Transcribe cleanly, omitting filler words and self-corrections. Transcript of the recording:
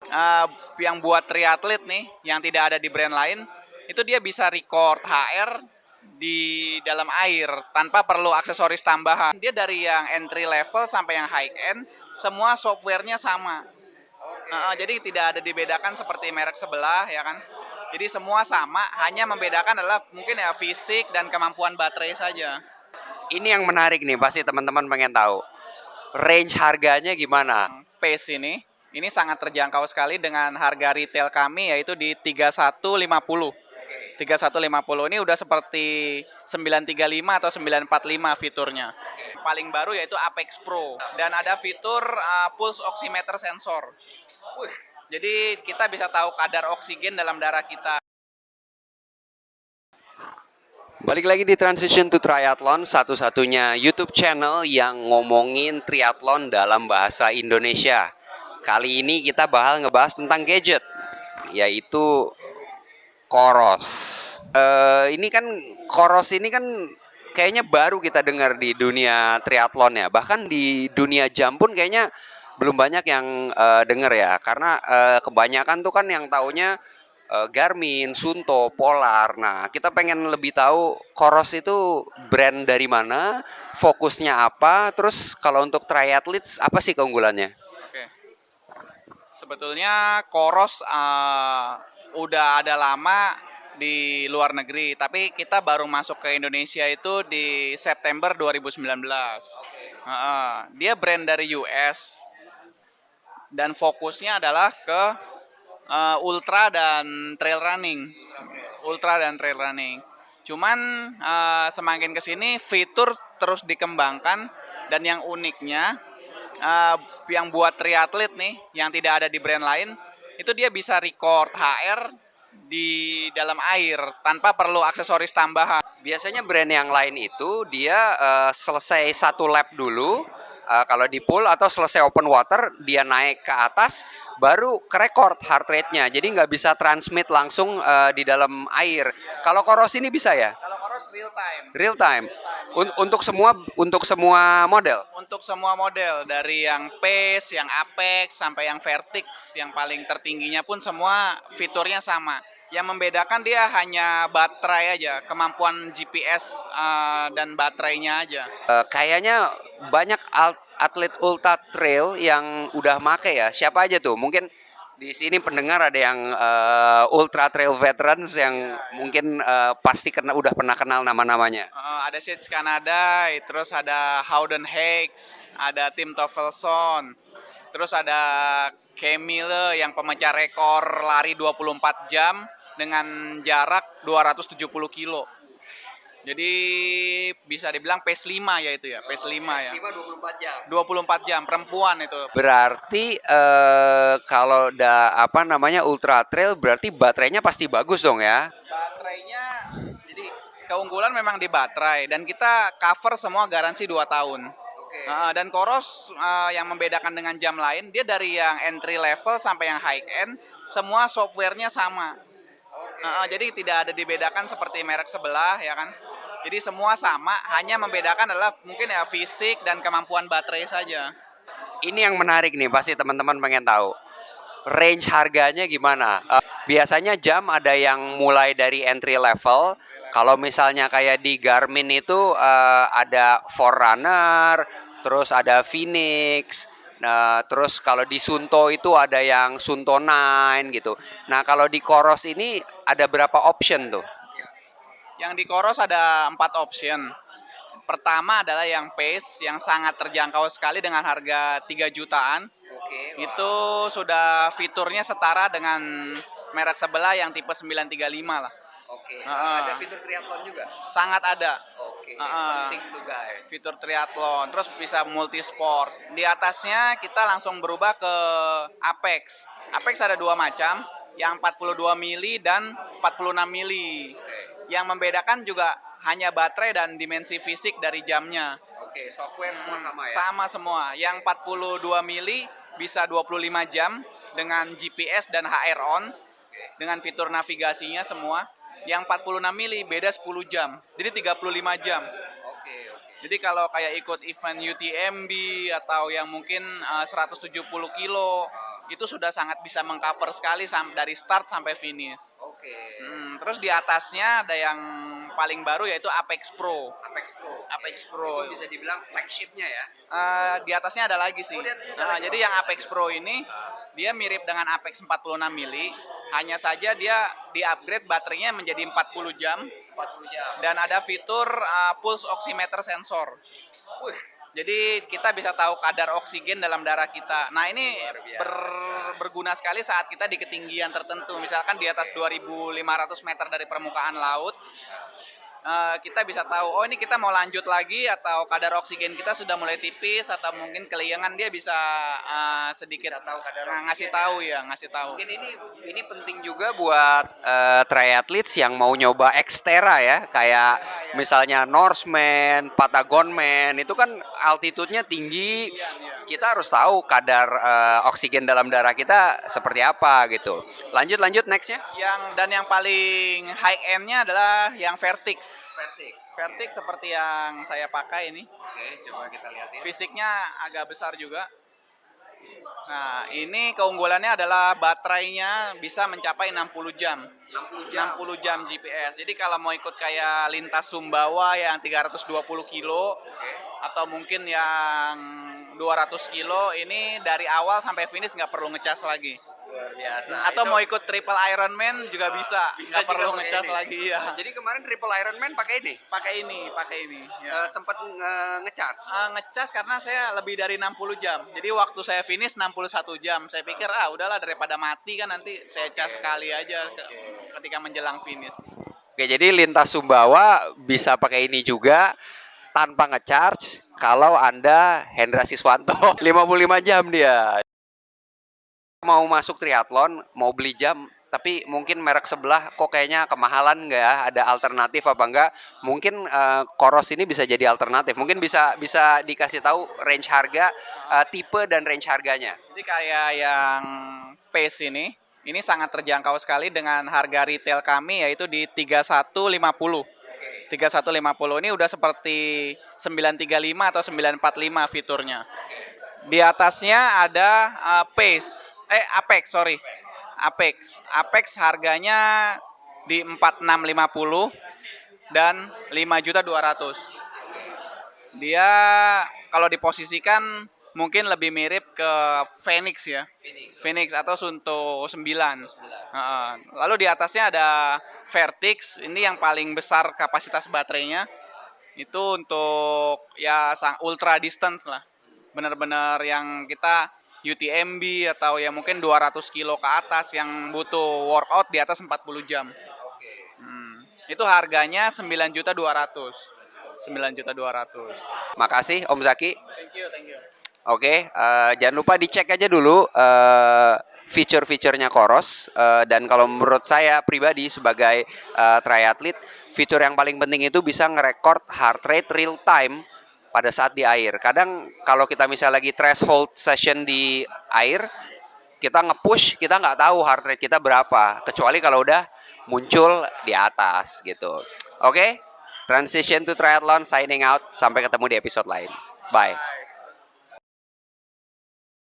eh, yang buat triatlet nih, yang tidak ada di brand lain, itu dia bisa record HR di dalam air tanpa perlu aksesoris tambahan. Dia dari yang entry level sampai yang high end, semua softwarenya sama. Jadi tidak ada dibedakan seperti merek sebelah ya kan. Jadi semua sama, hanya membedakan adalah mungkin ya fisik dan kemampuan baterai saja. Ini yang menarik nih, pasti teman-teman pengen tahu. Range harganya gimana? Pace ini sangat terjangkau sekali dengan harga retail kami yaitu di 3150. 3150 ini udah seperti 935 atau 945 fiturnya. Paling baru yaitu Apex Pro dan ada fitur pulse oximeter sensor. Jadi kita bisa tahu kadar oksigen dalam darah kita. Balik lagi di Transition to Triathlon, satu-satunya YouTube channel yang ngomongin triathlon dalam bahasa Indonesia. Kali ini kita bakal ngebahas tentang gadget, yaitu Coros. Ini kan Coros ini kan kayaknya baru kita dengar di dunia triathlon ya. Bahkan di dunia jam pun kayaknya belum banyak yang dengar ya. Karena kebanyakan tuh kan yang taunya Garmin, Sunto, Polar. Nah, kita pengen lebih tahu Coros itu brand dari mana, fokusnya apa, terus kalau untuk triathletes apa sih keunggulannya? Oke. Sebetulnya Coros udah ada lama di luar negeri, tapi kita baru masuk ke Indonesia itu di September 2019. Dia brand dari US dan fokusnya adalah ke ultra dan trail running. Ultra dan trail running. Cuman semakin kesini fitur terus dikembangkan dan yang uniknya uh, yang buat triatlet nih, yang tidak ada di brand lain, itu dia bisa record HR di dalam air tanpa perlu aksesoris tambahan. Biasanya brand yang lain itu dia selesai satu lap dulu, kalau di pool atau selesai open water dia naik ke atas baru ke record heart rate-nya. Jadi nggak bisa transmit langsung di dalam air. Kalau Coros ini bisa ya? Kalau Coros real time. Real time. Ya. Untuk semua model. Untuk semua model dari yang Pace, yang Apex sampai yang Vertix, yang paling tertingginya pun semua fiturnya sama. Yang membedakan dia hanya baterai aja, kemampuan GPS dan baterainya aja. Kayaknya banyak atlet ultra trail yang udah make ya. Siapa aja tuh? Mungkin di sini pendengar ada yang ultra trail veterans yang mungkin pasti udah pernah kenal nama-namanya. Ada Seeds Canada, terus ada Howden Hakes, ada Tim Tofelson, terus ada Camille yang pemecah rekor lari 24 jam dengan jarak 270 kilo. Jadi bisa dibilang pace 5 ya itu ya, pace 5 ya. 24 jam. 24 jam perempuan itu. Berarti kalau apa namanya ultra trail berarti baterainya pasti bagus dong ya? Baterainya jadi keunggulan memang di baterai dan kita cover semua garansi 2 tahun. Dan Coros yang membedakan dengan jam lain, dia dari yang entry level sampai yang high end, semua softwarenya sama. Jadi tidak ada dibedakan seperti merek sebelah ya kan. Jadi semua sama, hanya membedakan adalah mungkin ya fisik dan kemampuan baterai saja. Ini yang menarik nih, pasti teman-teman pengen tahu. Range harganya gimana? Biasanya jam ada yang mulai dari entry level. Kalau misalnya kayak di Garmin itu ada Forerunner, terus ada Phoenix. Nah, terus kalau di Sunto itu ada yang Sunto 9 gitu. Nah, kalau di Coros ini ada berapa option tuh? Yang di Coros ada 4 option. Pertama adalah yang Pace yang sangat terjangkau sekali dengan harga 3 jutaan. Itu sudah fiturnya setara dengan merek sebelah yang tipe 935 lah. Ada fitur triathlon juga? Sangat ada. Penting tuh guys. Fitur triathlon, terus bisa multisport. Di atasnya kita langsung berubah ke Apex. Apex ada dua macam, yang 42 mili dan 46 mili. Yang membedakan juga hanya baterai dan dimensi fisik dari jamnya. Software semua sama ya? Sama semua. Yang 42 mili bisa 25 jam dengan GPS dan HR on dengan fitur navigasinya semua. Yang 46 mili beda 10 jam. Jadi 35 jam. Jadi kalau kayak ikut event UTMB atau yang mungkin 170 kilo itu sudah sangat bisa mengcover sekali dari start sampai finish. Oke. Terus di atasnya ada yang paling baru yaitu Apex Pro. Apex Pro. Apex Pro. Itu bisa dibilang flagshipnya ya. Di atasnya ada lagi sih. Oh, di atasnya ada lagi. Jadi yang Apex Pro ini dia mirip dengan Apex 46 mili, hanya saja dia di-upgrade baterainya menjadi 40 jam 40 jam. dan ada fitur pulse oximeter sensor. Wih, Jadi kita bisa tahu kadar oksigen dalam darah kita. Nah ini luar biasa. berguna sekali saat kita di ketinggian tertentu. Misalkan di atas 2.500 meter dari permukaan laut, kita bisa tahu, oh ini kita mau lanjut lagi atau kadar oksigen kita sudah mulai tipis atau mungkin keliengan, dia bisa sedikit Bisa tahu kadar ngasih oksigen tahu ya, ngasih tahu. Mungkin ini penting juga buat triathletes yang mau nyoba Xterra ya, kayak misalnya Norseman, Patagonman, itu kan altitude-nya tinggi. Iya. Kita harus tahu kadar oksigen dalam darah kita seperti apa gitu. Lanjut nextnya. Yang paling high end-nya adalah yang Vertix. Vertix. Vertix seperti yang saya pakai ini. Oke, coba kita lihatin. Fisiknya agak besar juga. Nah, ini keunggulannya adalah baterainya bisa mencapai 60 jam. 60 jam GPS. Jadi kalau mau ikut kayak lintas Sumbawa yang 320 kilo atau mungkin yang 200 kilo, ini dari awal sampai finish nggak perlu ngecas lagi. Luar biasa. Atau mau ikut triple Ironman juga bisa nggak perlu ngecas lagi ya. Jadi kemarin triple Ironman pakai ini? Pakai ini. Ya. Sempat ngecharge? Ngecas karena saya lebih dari 60 jam. Jadi waktu saya finish 61 jam. Saya pikir udahlah daripada mati kan, nanti saya cas sekali aja ketika menjelang finish. Oke, jadi lintas Sumbawa bisa pakai ini juga tanpa ngecharge kalau Anda Hendra Siswanto. 55 jam dia. Mau masuk triathlon, mau beli jam, tapi mungkin merek sebelah kok kayaknya kemahalan nggak ya? Ada alternatif apa enggak? Mungkin Coros ini bisa jadi alternatif. Mungkin bisa dikasih tahu range harga, tipe dan range harganya. Jadi kayak yang Pace ini sangat terjangkau sekali dengan harga retail kami yaitu di 3150. 3150 ini udah seperti 935 atau 945 fiturnya. Di atasnya ada Apex harganya di 4650 dan 5.200.000. Dia kalau diposisikan mungkin lebih mirip ke Phoenix ya. Phoenix atau Sunto 9. Lalu di atasnya ada Vertix, ini yang paling besar kapasitas baterainya. Itu untuk ya ultra distance lah. Benar-benar yang kita UTMB atau ya mungkin 200 kilo ke atas yang butuh workout di atas 40 jam. Itu harganya 9.200.000. 9.200.000. Makasih Om Zaki. Thank you. Oke, jangan lupa dicek aja dulu fitur-fiturnya Coros, dan kalau menurut saya pribadi sebagai triathlete, fitur yang paling penting itu bisa ngerekord heart rate real time pada saat di air. Kadang kalau kita misalnya lagi threshold session di air, kita nge-push, kita nggak tahu heart rate kita berapa, kecuali kalau udah muncul di atas gitu. Oke, Transition to Triathlon signing out, sampai ketemu di episode lain. Bye.